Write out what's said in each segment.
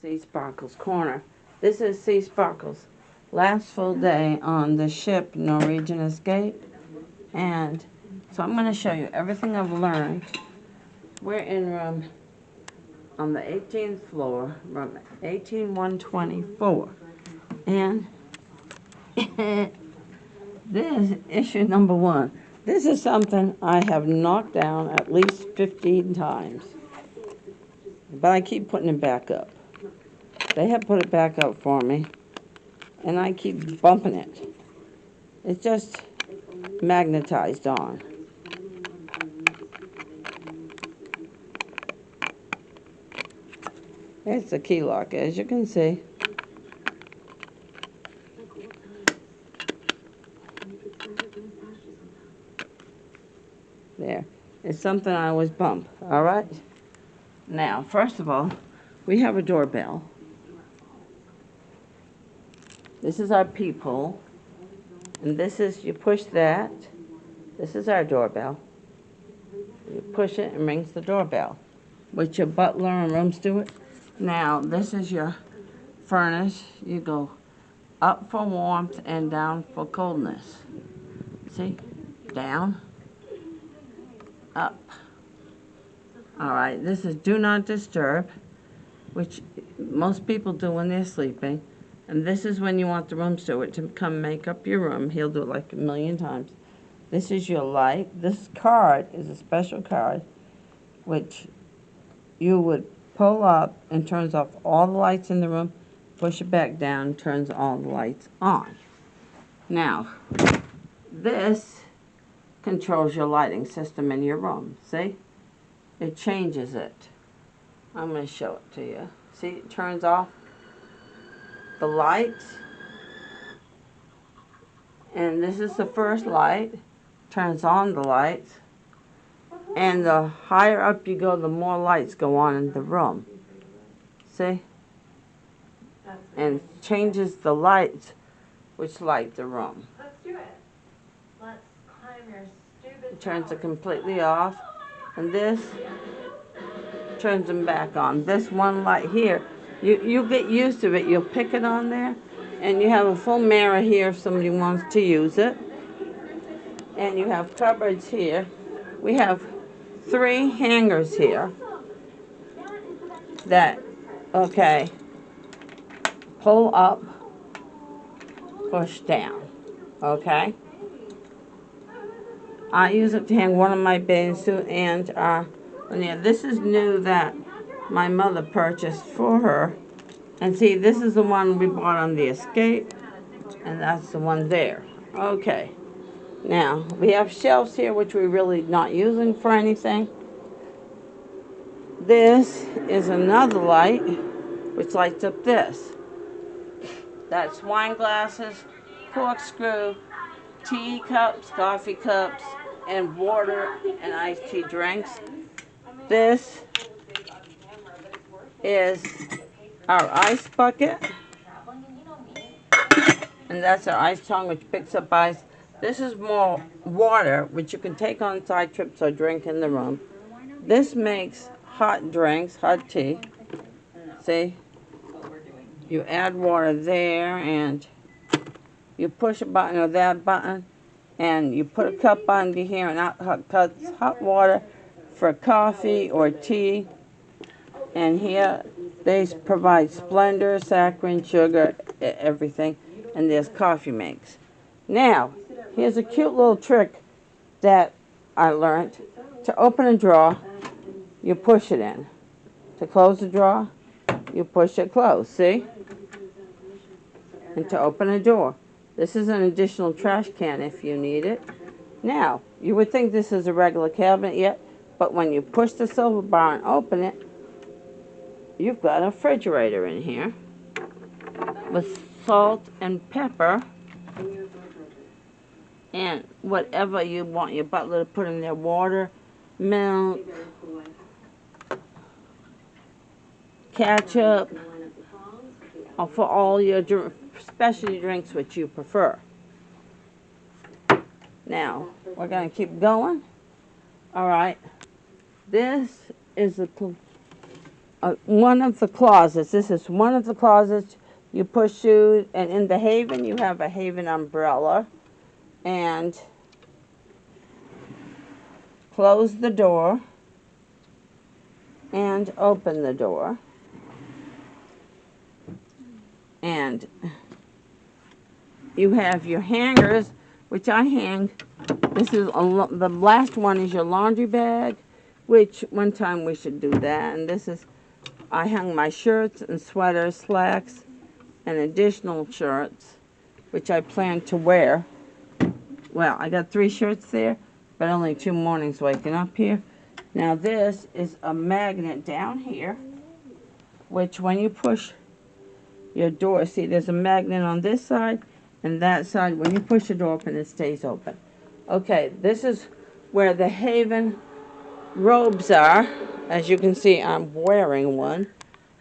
Sea Sparkles Corner. This is Sea Sparkles' last full day on the ship Norwegian Escape. And so I'm going to show you everything I've learned. We're in room on the 18th floor, room 18124. And this is issue number 1. This is something I have knocked down at least 15 times. But I keep putting it back up. They have put it back up for me, and I keep bumping it. It's just magnetized on. It's the key lock, as you can see. There. It's something I always bump, all right? Now, first of all, we have a doorbell. This is our peephole. And this is, you push that. This is our doorbell. You push it and rings the doorbell, with your butler and room steward. Now, this is your furnace. You go up for warmth and down for coldness. See? Down, up. All right, this is do not disturb, which most people do when they're sleeping. And this is when you want the room steward to come make up your room. He'll do it like a million times. This is your light. This card is a special card, which you would pull up and turns off all the lights in the room, push it back down, turns all the lights on. Now, this controls your lighting system in your room. See? It changes it. I'm going to show it to you. See, it turns off the lights. And this is the first light. Turns on the lights. And the higher up you go, the more lights go on in the room. See? And changes the lights which light the room. Let's do it. Let's climb your stupid It turns it completely off. And this turns them back on. This one light here, you get used to it. You'll pick it on there. And you have a full mirror here if somebody wants to use it. And you have cupboards here. We have 3 hangers here that, okay, pull up, push down, okay? I use it to hang one of my bathing suits, and yeah, this is new that my mother purchased for her. And see, this is the one we bought on the Escape, and that's the one there. Okay. Now, we have shelves here, which we're really not using for anything. This is another light, which lights up this. That's wine glasses, corkscrew, tea cups, coffee cups, and water and iced tea drinks. This is our ice bucket, and that's our ice tongue, which picks up ice. This is more water, which you can take on side trips or drink in the room. This makes hot drinks, hot tea. See? You add water there, and you push a button or that button, and you put a cup under here, and out cuts hot water for coffee or tea. And here they provide Splendor, saccharin, sugar, everything, and there's coffee makes. Now, here's a cute little trick that I learned. To open a drawer, you push it in. To close the drawer, you push it closed, see? And to open a door. This is an additional trash can if you need it. Now, you would think this is a regular cabinet yet, but when you push the silver bar and open it, you've got a refrigerator in here with salt and pepper and whatever you want your butler to put in there, water, milk, ketchup, or for all your specialty drinks which you prefer. Now, we're going to keep going. All right. This is a one of the closets. This is one of the closets. You push shoes, and in the Haven, you have a Haven umbrella. And close the door and open the door. And you have your hangers, which I hang. This is the last one is your laundry bag, which one time we should do that. And this is, I hung my shirts and sweaters, slacks, and additional shirts, which I plan to wear. Well, I got 3 shirts there, but only 2 mornings waking up here. Now this is a magnet down here, which when you push your door, see there's a magnet on this side and that side. When you push the door open, it stays open. Okay, this is where the Haven robes are. As you can see, I'm wearing one.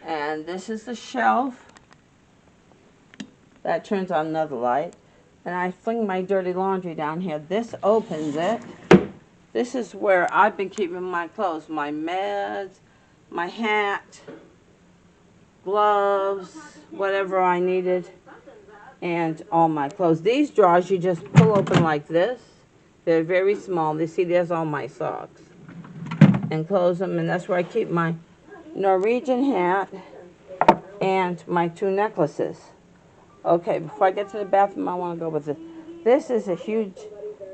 And this is the shelf. That turns on another light. And I fling my dirty laundry down here. This opens it. This is where I've been keeping my clothes, my meds, my hat, gloves, whatever I needed, and all my clothes. These drawers you just pull open like this. They're very small. You see, there's all my socks. And close them, and that's where I keep my Norwegian hat and my 2 necklaces. Okay, before I get to the bathroom, I want to go with this. This is a huge,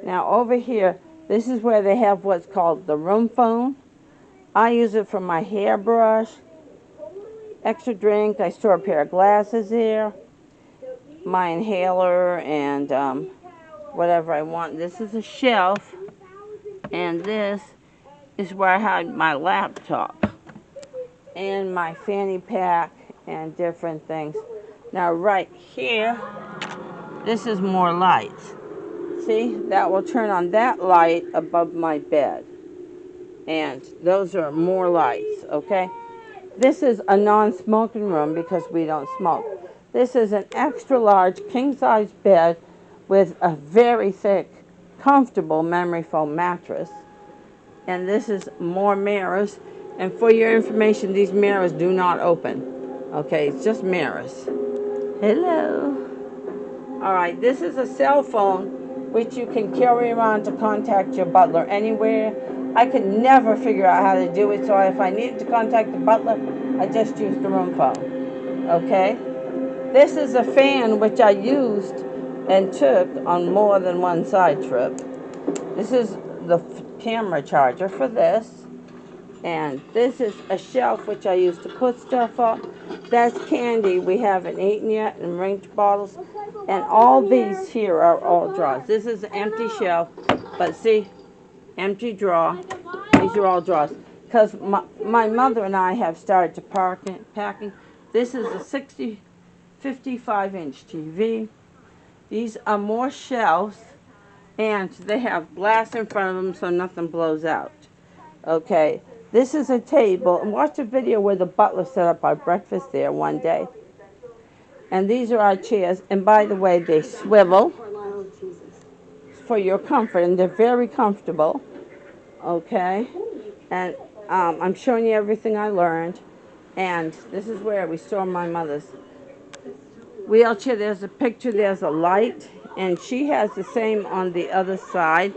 now over here, this is where they have what's called the room phone. I use it for my hairbrush, extra drink. I store a pair of glasses here, my inhaler, and whatever I want. This is a shelf, and this is where I hide my laptop and my fanny pack and different things. Now right here, this is more lights. See, that will turn on that light above my bed. And those are more lights, okay? This is a non-smoking room because we don't smoke. This is an extra large king-size bed with a very thick, comfortable memory foam mattress. And this is more mirrors. And for your information, these mirrors do not open. Okay, it's just mirrors. Hello. All right, this is a cell phone which you can carry around to contact your butler anywhere. I could never figure out how to do it, so if I needed to contact the butler, I just used the room phone. Okay? This is a fan which I used and took on more than one side trip. This is the camera charger for this. And this is a shelf which I use to put stuff up. That's candy we haven't eaten yet, and range bottles. And all these here are all drawers. This is an empty shelf, but see, empty drawer. These are all drawers. Because my mother and I have started to packing. This is a 55-inch TV. These are more shelves, and they have glass in front of them so nothing blows out. Okay. This is a table, and watch the video where the butler set up our breakfast there one day. And these are our chairs, and by the way, they swivel for your comfort, and they're very comfortable. Okay, and I'm showing you everything I learned, and this is where we store my mother's wheelchair. There's a picture, there's a light, and she has the same on the other side.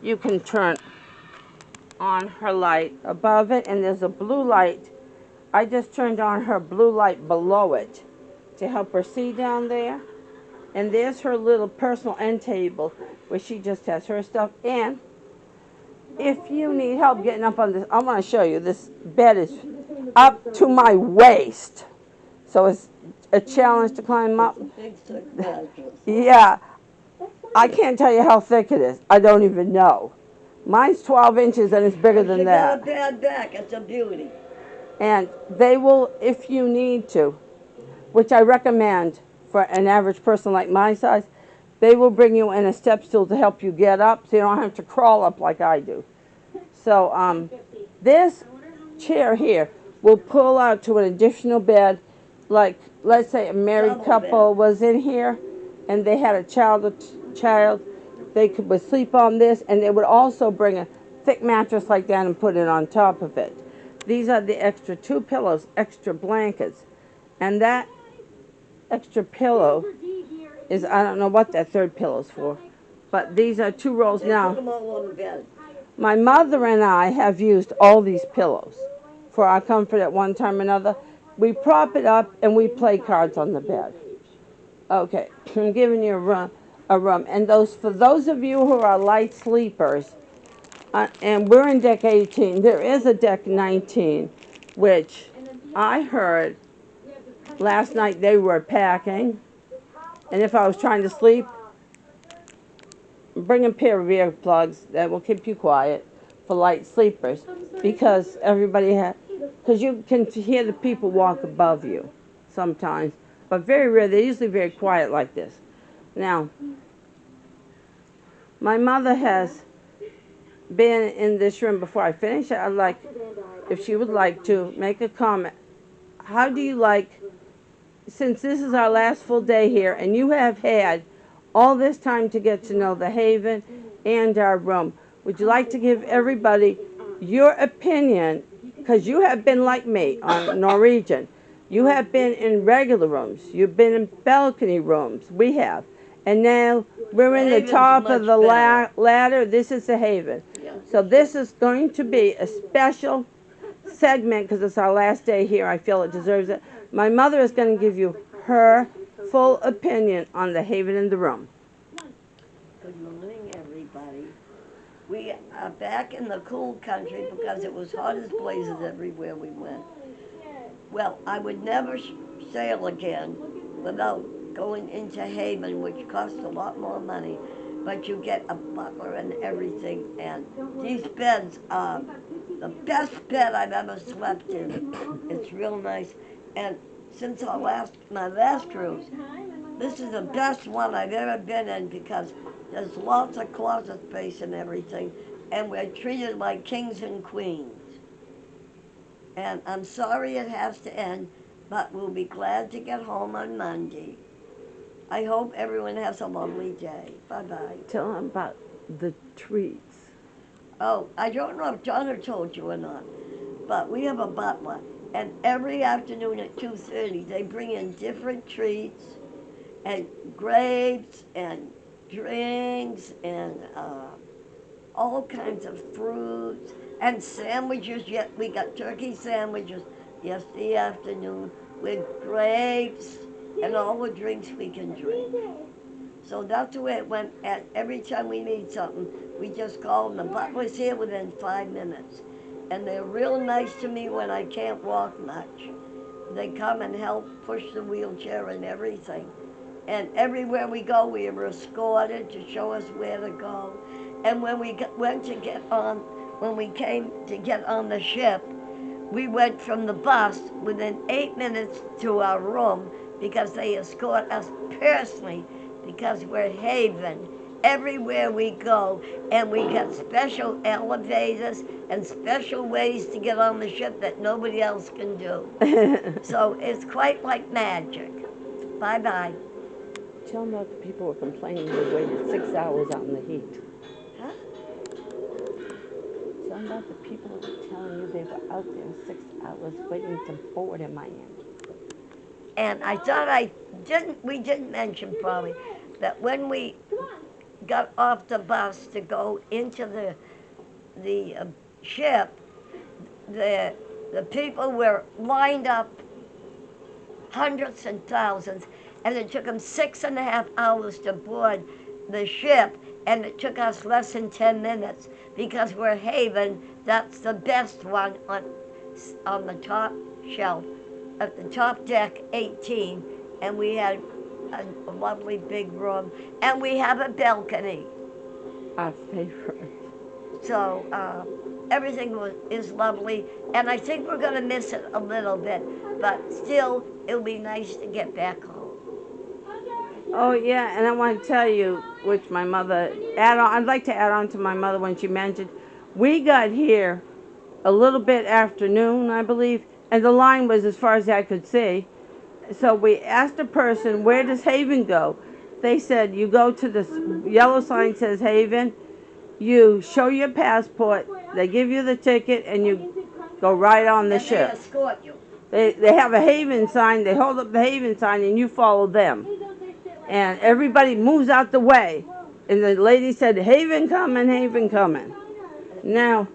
You can turn on her light above it, and there's a blue light. I just turned on her blue light below it to help her see down there. And there's her little personal end table where she just has her stuff. And if you need help getting up on this, I want to show you, this bed is up to my waist, so it's a challenge to climb up. Yeah, I can't tell you how thick it is. I don't even know. Mine's 12 inches and it's bigger than that. You got a bad back. It's a beauty. And they will, if you need to, which I recommend for an average person like my size, they will bring you in a step stool to help you get up so you don't have to crawl up like I do. So this chair here will pull out to an additional bed. Like, let's say a married couple was in here and they had a child, they would sleep on this, and they would also bring a thick mattress like that and put it on top of it. These are the extra 2 pillows, extra blankets. And that extra pillow is, I don't know what that third pillow's for. But these are 2 rolls They put now. them all on the bed. My mother and I have used all these pillows for our comfort at one time or another. We prop it up and we play cards on the bed. Okay, I'm giving you a room. And for those of you who are light sleepers, and we're in deck 18, there is a deck 19, which I heard last night they were packing. And if I was trying to sleep, bring a pair of earplugs that will keep you quiet for light sleepers, because because you can hear the people walk above you sometimes, but very rare. They're usually very quiet like this. Now, my mother has been in this room before. I finish it, I'd like, if she would like to, make a comment. How do you like, since this is our last full day here, and you have had all this time to get to know the Haven and our room, would you like to give everybody your opinion? Because you have been like me on Norwegian. You have been in regular rooms. You've been in balcony rooms. We have. And now we're in the Haven's top much of the better. ladder. This is the Haven. Yeah. So this is going to be a special segment because it's our last day here. I feel it deserves it. My mother is going to give you her full opinion on the Haven in the room. Good morning, everybody. We are back in the cool country because it was hot as blazes everywhere we went. Well, I would never sail again without going into Haven, which costs a lot more money, but you get a butler and everything, and these beds are the best bed I've ever slept in. It's real nice, and since my last cruise, this is the best one I've ever been in because there's lots of closet space and everything, and we're treated like kings and queens. And I'm sorry it has to end, but we'll be glad to get home on Monday. I hope everyone has a lovely day. Bye-bye. Tell them about the treats. Oh, I don't know if Donna told you or not, but we have a butler, and every afternoon at 2:30 they bring in different treats and grapes and drinks and all kinds of fruits and sandwiches. Yet we got turkey sandwiches yesterday afternoon with grapes and all the drinks we can drink. So that's the way it went. And every time we need something, we just call them. The butler's here within 5 minutes, and they're real nice to me when I can't walk much. They come and help push the wheelchair and everything. And everywhere we go, we are escorted to show us where to go. And when we when we came to get on the ship, we went from the bus within 8 minutes to our room because they escort us personally because we're Haven everywhere we go, and we got special elevators and special ways to get on the ship that nobody else can do. So it's quite like magic. Bye-bye. Tell them about the people who were complaining they waited 6 hours out in the heat. Huh? Tell them about the people who were telling you they were out there 6 hours waiting to board in Miami. And I thought we didn't mention probably that when we got off the bus to go into the ship, the people were lined up, hundreds and thousands, and it took them 6.5 hours to board the ship, and it took us less than 10 minutes because we're Haven. That's the best one on the top shelf, at the top deck 18, and we had a lovely big room, and we have a balcony. Our favorite. So everything is lovely, and I think we're going to miss it a little bit, but still, it'll be nice to get back home. Oh yeah, and I want to tell you, which my mother I'd like to add on to my mother when she mentioned, we got here a little bit after noon, I believe, and the line was as far as I could see. So we asked a person, where does Haven go? They said, you go to this yellow sign says Haven, you show your passport, they give you the ticket, and you go right on the And they ship. escort you. They have a haven sign. They hold up the haven sign, and you follow them. And everybody moves out the way. And the lady said, "Haven coming, haven coming." Now,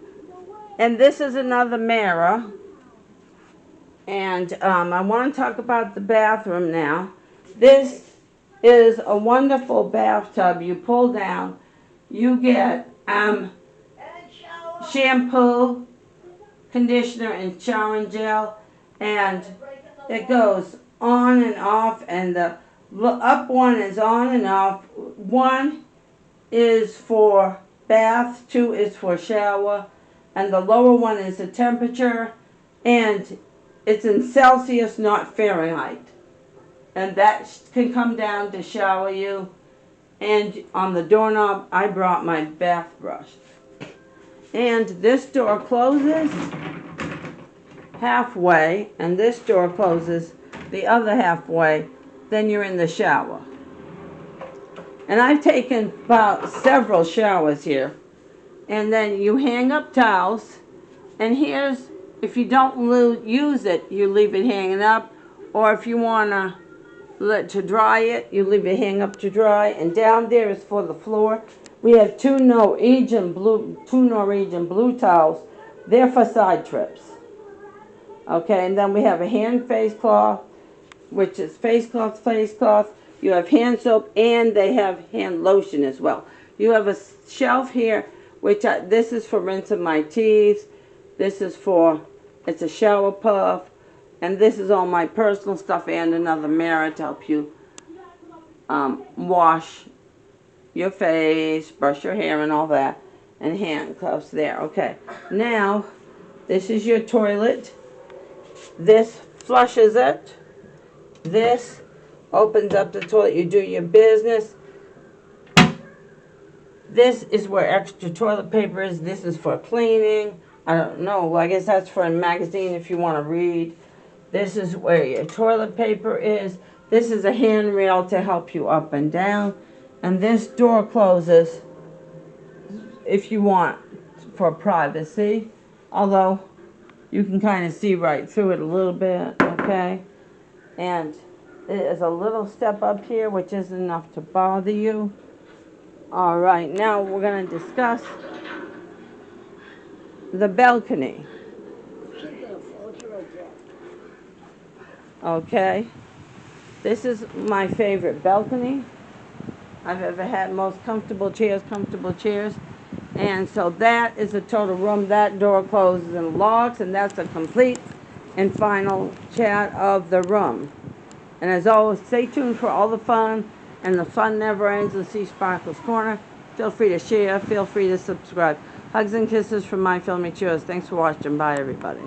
and this is another mirror. And I want to talk about the bathroom now. This is a wonderful bathtub. You pull down. You get shampoo, conditioner, and showering gel. And it goes on and off. And the up one is on and off. 1 is for bath, 2 is for shower. And the lower one is the temperature. And it's in Celsius, not Fahrenheit. And that can come down to shower you. And on the doorknob, I brought my bath brush. And this door closes halfway, and this door closes the other halfway. Then you're in the shower. And I've taken about several showers here. And then you hang up towels. And here's, if you don't use it, you leave it hanging up. Or if you want to dry it, you leave it hang up to dry. And down there is for the floor. We have two Norwegian blue towels. They're for side trips. Okay, and then we have a hand face cloth, which is face cloth. You have hand soap, and they have hand lotion as well. You have a shelf here, which this is for rinsing my teeth. This is for, it's a shower puff. And this is all my personal stuff and another mirror to help you wash your face, brush your hair and all that. And handcuffs there. Okay. Now, this is your toilet. This flushes it. This opens up the toilet. You do your business. This is where extra toilet paper is. This is for cleaning. I don't know. Well, I guess that's for a magazine if you want to read. This is where your toilet paper is. This is a handrail to help you up and down. And this door closes if you want for privacy. Although you can kind of see right through it a little bit, okay? And there's a little step up here which isn't enough to bother you. All right, now we're going to discuss the balcony. Okay, this is my favorite balcony I've ever had. Most comfortable chairs. And so that is a total room. That door closes and locks, and that's a complete and final chat of the room. And as always, stay tuned for all the fun, and the fun never ends in Sea Sparkles Corner. Feel free to share, feel free to subscribe. Hugs and kisses from my filmic yours. Thanks for watching. Bye, everybody.